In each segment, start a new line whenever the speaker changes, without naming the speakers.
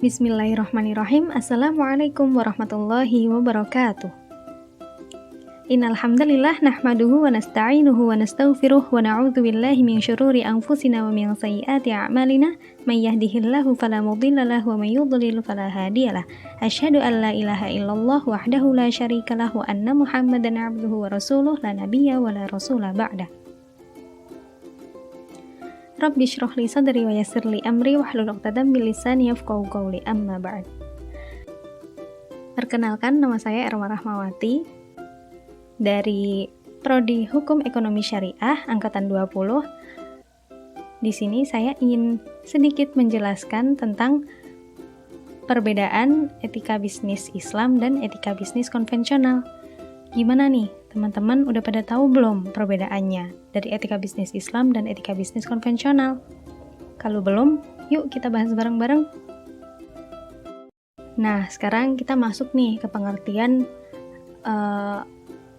Bismillahirrahmanirrahim. Assalamualaikum warahmatullahi wabarakatuh. Innal hamdalillah nahmaduhu wa nasta'inuhu wa nastaghfiruh wa na'udzu billahi min syururi anfusina wa min sayyiati a'malina may yahdihillahu fala mudilla lahu wa may yudlil fala hadiyalah. Asyhadu an la ilaha illallah wahdahu la syarikalah wa anna Muhammadan 'abduhu wa rasuluh la nabiyya wa la rasula ba'dah. Rabbi shrah li sadri wa yassir li amri wahlul 'uqdatam min lisani yafqahu qawli, amma ba'd. Perkenalkan, nama saya Erma Rahmawati dari Prodi Hukum Ekonomi Syariah angkatan 20. Di sini saya ingin sedikit menjelaskan tentang perbedaan etika bisnis Islam dan etika bisnis konvensional. Gimana nih, teman-teman udah pada tahu belum perbedaannya dari etika bisnis Islam dan etika bisnis konvensional? Kalau belum, yuk kita bahas bareng-bareng. Nah, sekarang kita masuk nih ke pengertian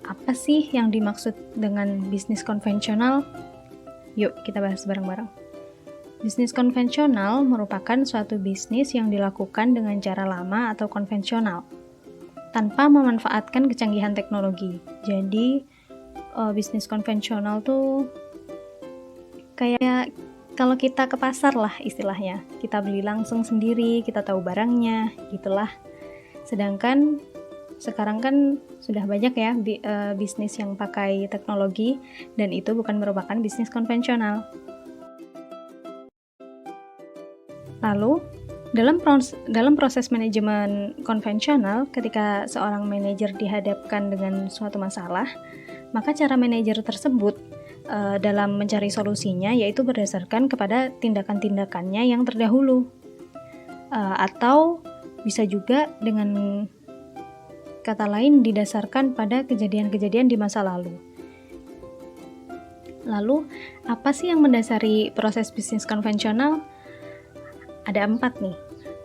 apa sih yang dimaksud dengan bisnis konvensional? Yuk kita bahas bareng-bareng. Bisnis konvensional merupakan suatu bisnis yang dilakukan dengan cara lama atau konvensional, tanpa memanfaatkan kecanggihan teknologi. Jadi, bisnis konvensional tuh kayak kalau kita ke pasar lah istilahnya. Kita beli langsung sendiri, kita tahu barangnya, gitulah. Sedangkan sekarang kan sudah banyak ya bisnis yang pakai teknologi, dan itu bukan merupakan bisnis konvensional. Lalu, dalam proses manajemen konvensional, ketika seorang manajer dihadapkan dengan suatu masalah, maka cara manajer tersebut dalam mencari solusinya yaitu berdasarkan kepada tindakan-tindakannya yang terdahulu, atau bisa juga dengan kata lain didasarkan pada kejadian-kejadian di masa lalu. Lalu, apa sih yang mendasari proses bisnis konvensional? Ada 4 nih.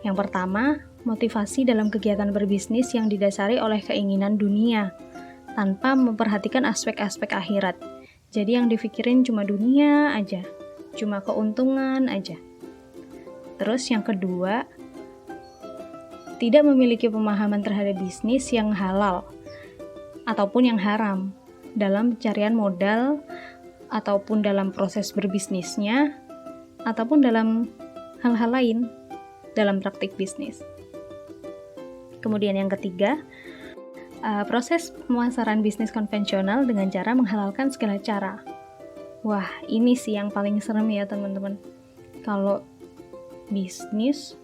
Yang pertama, motivasi dalam kegiatan berbisnis yang didasari oleh keinginan dunia, tanpa memperhatikan aspek-aspek akhirat. Jadi yang dipikirin cuma dunia aja, cuma keuntungan aja. Terus yang kedua, tidak memiliki pemahaman terhadap bisnis yang halal ataupun yang haram dalam pencarian modal, ataupun dalam proses berbisnisnya, ataupun dalam hal-hal lain dalam praktik bisnis. Kemudian yang ketiga, proses pemasaran bisnis konvensional dengan cara menghalalkan segala cara. Wah, ini sih yang paling serem ya teman-teman. Kalau bisnis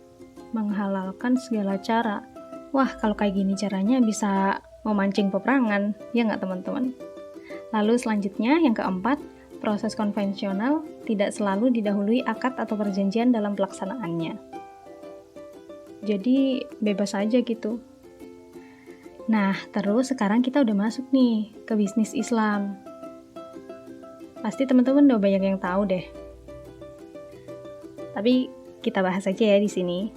menghalalkan segala cara, wah kalau kayak gini caranya bisa memancing peperangan, ya nggak teman-teman? Lalu selanjutnya yang keempat, proses konvensional tidak selalu didahului akad atau perjanjian dalam pelaksanaannya. Jadi bebas aja gitu. Nah, terus sekarang kita udah masuk nih ke bisnis Islam. Pasti teman-teman udah banyak yang tahu deh. Tapi kita bahas aja ya di sini.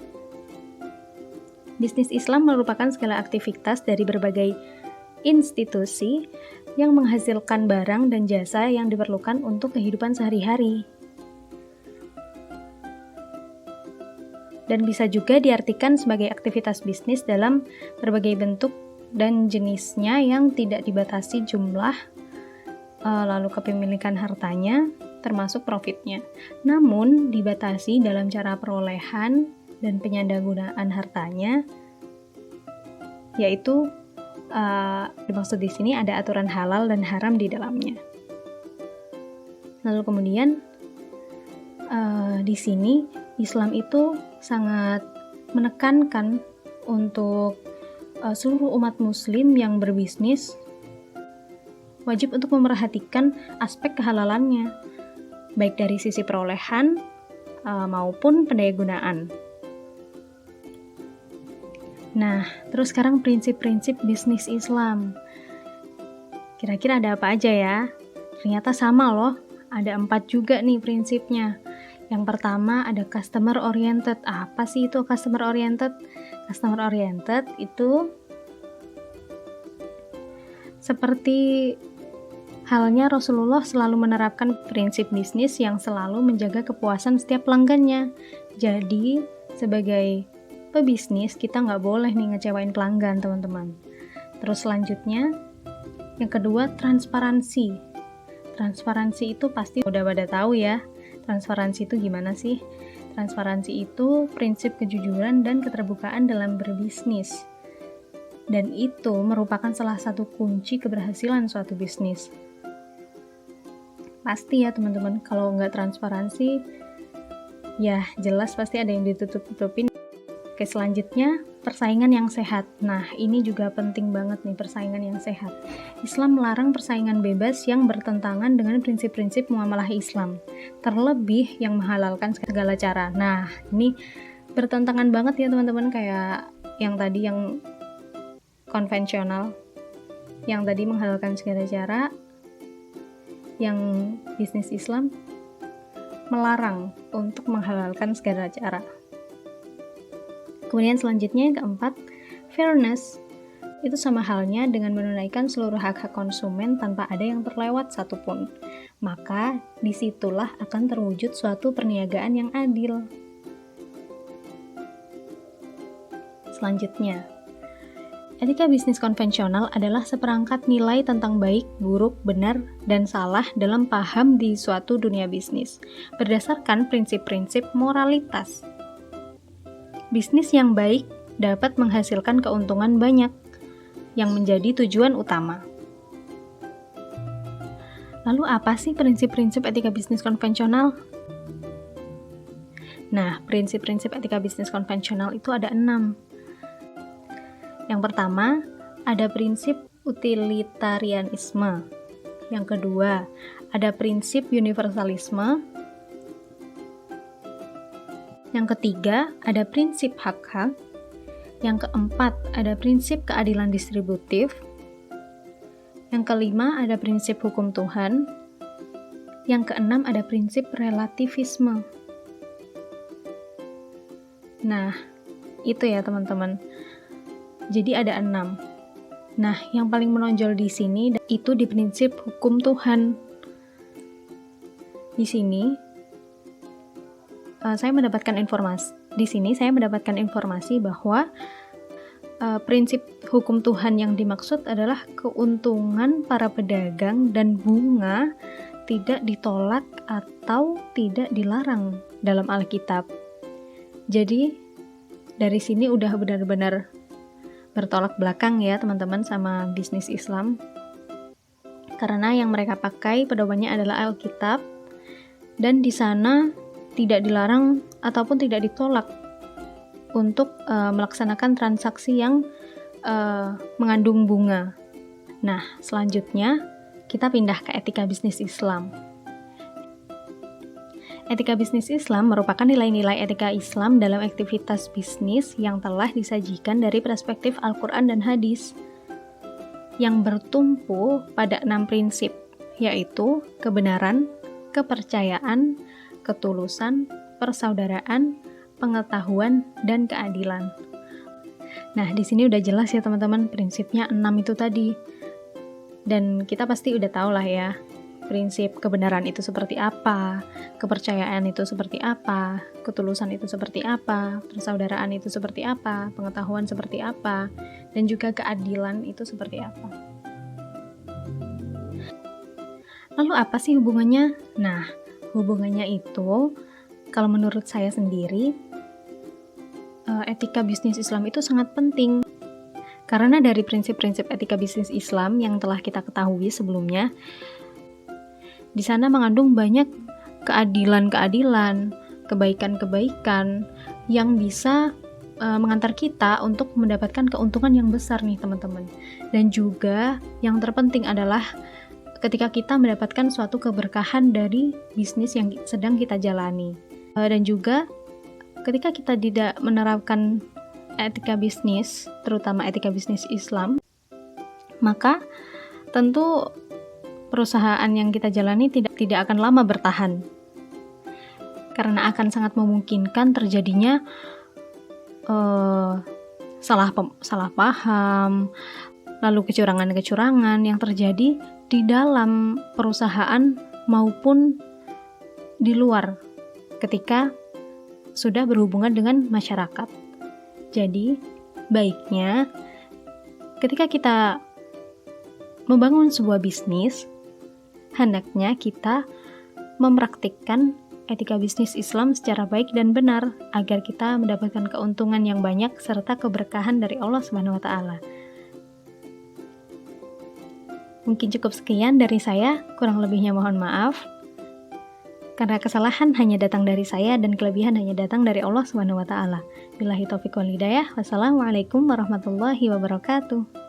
Bisnis Islam merupakan segala aktivitas dari berbagai institusi yang menghasilkan barang dan jasa yang diperlukan untuk kehidupan sehari-hari. Dan bisa juga diartikan sebagai aktivitas bisnis dalam berbagai bentuk dan jenisnya yang tidak dibatasi jumlah, lalu kepemilikan hartanya, termasuk profitnya. Namun dibatasi dalam cara perolehan dan penyalahgunaan hartanya, yaitu dimaksud di sini ada aturan halal dan haram di dalamnya. Lalu kemudian di sini Islam itu sangat menekankan untuk seluruh umat muslim yang berbisnis wajib untuk memperhatikan aspek kehalalannya, baik dari sisi perolehan maupun pendayagunaan. Nah, terus sekarang prinsip-prinsip bisnis Islam. Kira-kira ada apa aja ya? Ternyata sama loh, ada 4 juga nih prinsipnya. Yang pertama ada customer oriented. Apa sih itu customer oriented? Customer oriented itu seperti halnya Rasulullah selalu menerapkan prinsip bisnis yang selalu menjaga kepuasan setiap pelanggannya. Jadi, sebagai pebisnis, kita nggak boleh nih ngecewain pelanggan, teman-teman. Terus selanjutnya, yang kedua, transparansi. Transparansi itu pasti udah pada tahu ya. Transparansi itu gimana sih? Transparansi itu prinsip kejujuran dan keterbukaan dalam berbisnis. Dan itu merupakan salah satu kunci keberhasilan suatu bisnis. Pasti ya teman-teman, kalau nggak transparansi, ya jelas pasti ada yang ditutup-tutupin. Oke, selanjutnya persaingan yang sehat. Nah, ini juga penting banget nih, persaingan yang sehat. Islam melarang persaingan bebas yang bertentangan dengan prinsip-prinsip muamalah Islam, terlebih yang menghalalkan segala cara. Nah, ini bertentangan banget ya teman-teman, kayak yang tadi yang konvensional, yang tadi menghalalkan segala cara, yang bisnis Islam melarang untuk menghalalkan segala cara. Kemudian selanjutnya yang keempat, fairness. Itu sama halnya dengan menunaikan seluruh hak-hak konsumen tanpa ada yang terlewat satupun. Maka disitulah akan terwujud suatu perniagaan yang adil. Selanjutnya, etika bisnis konvensional adalah seperangkat nilai tentang baik, buruk, benar, dan salah dalam paham di suatu dunia bisnis, berdasarkan prinsip-prinsip moralitas. Bisnis yang baik dapat menghasilkan keuntungan banyak, yang menjadi tujuan utama. Lalu apa sih prinsip-prinsip etika bisnis konvensional? Nah, prinsip-prinsip etika bisnis konvensional itu ada 6. Yang pertama, ada prinsip utilitarianisme. Yang kedua, ada prinsip universalisme. Yang ketiga, ada prinsip hak-hak. Yang keempat, ada prinsip keadilan distributif. Yang kelima, ada prinsip hukum Tuhan. Yang keenam, ada prinsip relativisme. Nah, itu ya teman-teman. Jadi ada 6. Nah, yang paling menonjol di sini itu di prinsip hukum Tuhan. Di sini saya mendapatkan informasi bahwa prinsip hukum Tuhan yang dimaksud adalah keuntungan para pedagang dan bunga tidak ditolak atau tidak dilarang dalam Alkitab. Jadi dari sini udah benar-benar bertolak belakang ya teman-teman sama bisnis Islam, karena yang mereka pakai pedomannya adalah Alkitab, dan di sana tidak dilarang ataupun tidak ditolak untuk melaksanakan transaksi yang mengandung bunga. Nah, selanjutnya kita pindah ke etika bisnis Islam. Etika bisnis Islam merupakan nilai-nilai etika Islam dalam aktivitas bisnis yang telah disajikan dari perspektif Al-Quran dan hadis, yang bertumpu pada 6 prinsip, yaitu kebenaran, kepercayaan, ketulusan, persaudaraan, pengetahuan, dan keadilan. Nah, di sini udah jelas ya teman-teman, prinsipnya 6 itu tadi. Dan kita pasti udah tahu lah ya, prinsip kebenaran itu seperti apa, kepercayaan itu seperti apa, ketulusan itu seperti apa, persaudaraan itu seperti apa, pengetahuan seperti apa, dan juga keadilan itu seperti apa. Lalu apa sih hubungannya? Nah, hubungannya itu, kalau menurut saya sendiri, etika bisnis Islam itu sangat penting. Karena dari prinsip-prinsip etika bisnis Islam yang telah kita ketahui sebelumnya, di sana mengandung banyak keadilan-keadilan, kebaikan-kebaikan yang bisa mengantar kita untuk mendapatkan keuntungan yang besar nih teman-teman. Dan juga yang terpenting adalah ketika kita mendapatkan suatu keberkahan dari bisnis yang sedang kita jalani. Dan juga ketika kita tidak menerapkan etika bisnis, terutama etika bisnis Islam, maka tentu perusahaan yang kita jalani tidak akan lama bertahan, karena akan sangat memungkinkan terjadinya salah paham, lalu kecurangan-kecurangan yang terjadi di dalam perusahaan maupun di luar ketika sudah berhubungan dengan masyarakat. Jadi, baiknya ketika kita membangun sebuah bisnis, hendaknya kita mempraktikkan etika bisnis Islam secara baik dan benar agar kita mendapatkan keuntungan yang banyak serta keberkahan dari Allah Subhanahu wa taala. Mungkin cukup sekian dari saya, kurang lebihnya mohon maaf. Karena kesalahan hanya datang dari saya dan kelebihan hanya datang dari Allah Subhanahu wa taala. Billahi taufiq wal hidayah. Wassalamualaikum warahmatullahi wabarakatuh.